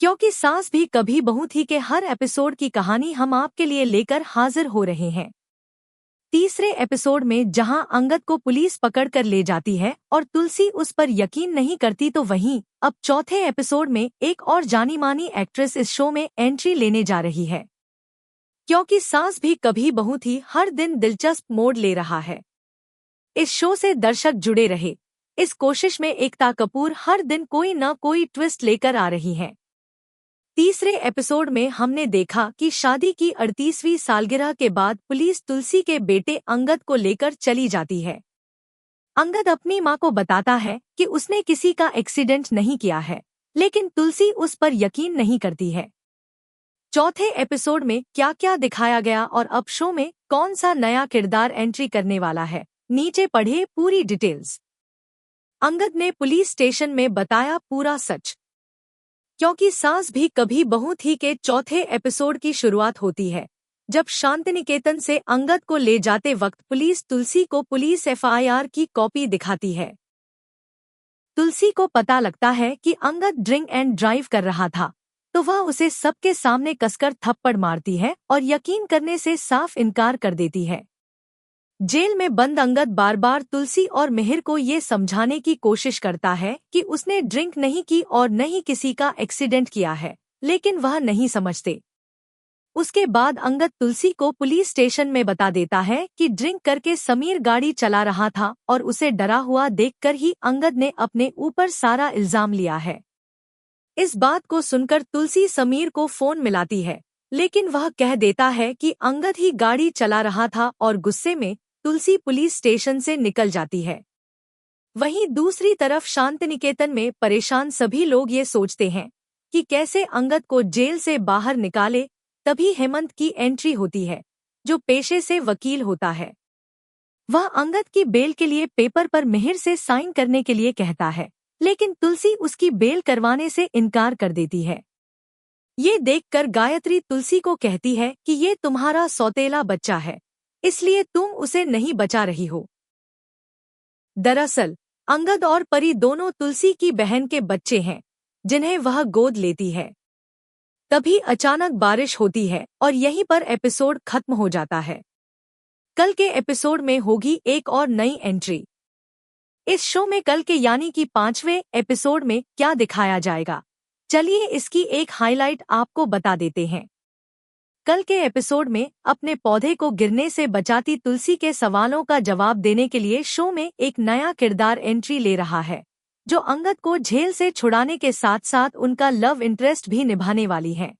क्योंकि सास भी कभी बहू थी के हर एपिसोड की कहानी हम आपके लिए लेकर हाजिर हो रहे हैं। तीसरे एपिसोड में जहां अंगद को पुलिस पकड़ कर ले जाती है और तुलसी उस पर यकीन नहीं करती, तो वहीं अब चौथे एपिसोड में एक और जानी मानी एक्ट्रेस इस शो में एंट्री लेने जा रही है। क्योंकि सास भी कभी बहू थी हर दिन दिलचस्प मोड़ ले रहा है। इस शो से दर्शक जुड़े रहे, इस कोशिश में एकता कपूर हर दिन कोई न कोई ट्विस्ट लेकर आ रही हैं। तीसरे एपिसोड में हमने देखा कि शादी की 38वीं सालगिरह के बाद पुलिस तुलसी के बेटे अंगद को लेकर चली जाती है। अंगद अपनी मां को बताता है कि उसने किसी का एक्सीडेंट नहीं किया है, लेकिन तुलसी उस पर यकीन नहीं करती है। चौथे एपिसोड में क्या क्या दिखाया गया और अब शो में कौन सा नया किरदार एंट्री करने वाला है, नीचे पढ़े पूरी डिटेल्स। अंगद ने पुलिस स्टेशन में बताया पूरा सच। क्योंकि सास भी कभी बहू थी के चौथे एपिसोड की शुरुआत होती है जब शांतिनिकेतन से अंगद को ले जाते वक्त पुलिस तुलसी को पुलिस एफआईआर की कॉपी दिखाती है। तुलसी को पता लगता है कि अंगद ड्रिंक एंड ड्राइव कर रहा था, तो वह उसे सबके सामने कसकर थप्पड़ मारती है और यकीन करने से साफ इनकार कर देती है। जेल में बंद अंगद बार बार तुलसी और मिहिर को ये समझाने की कोशिश करता है कि उसने ड्रिंक नहीं की और न ही किसी का एक्सीडेंट किया है, लेकिन वह नहीं समझते। उसके बाद अंगद तुलसी को पुलिस स्टेशन में बता देता है कि ड्रिंक करके समीर गाड़ी चला रहा था और उसे डरा हुआ देखकर ही अंगद ने अपने ऊपर सारा इल्जाम लिया है। इस बात को सुनकर तुलसी समीर को फोन मिलाती है, लेकिन वह कह देता है कि अंगद ही गाड़ी चला रहा था और गुस्से में तुलसी पुलिस स्टेशन से निकल जाती है। वहीं दूसरी तरफ शांतिनिकेतन में परेशान सभी लोग ये सोचते हैं कि कैसे अंगद को जेल से बाहर निकाले। तभी हेमंत की एंट्री होती है, जो पेशे से वकील होता है। वह अंगद की बेल के लिए पेपर पर मिहिर से साइन करने के लिए कहता है, लेकिन तुलसी उसकी बेल करवाने से इनकार कर देती है। ये देखकर गायत्री तुलसी को कहती है कि ये तुम्हारा सौतेला बच्चा है, इसलिए तुम उसे नहीं बचा रही हो। दरअसल अंगद और परी दोनों तुलसी की बहन के बच्चे हैं, जिन्हें वह गोद लेती है। तभी अचानक बारिश होती है और यहीं पर एपिसोड खत्म हो जाता है। कल के एपिसोड में होगी एक और नई एंट्री। इस शो में कल के यानी कि 5वें एपिसोड में क्या दिखाया जाएगा, चलिए इसकी एक हाइलाइट आपको बता देते हैं। कल के एपिसोड में अपने पौधे को गिरने से बचाती तुलसी के सवालों का जवाब देने के लिए शो में एक नया किरदार एंट्री ले रहा है, जो अंगद को जेल से छुड़ाने के साथ साथ उनका लव इंटरेस्ट भी निभाने वाली है।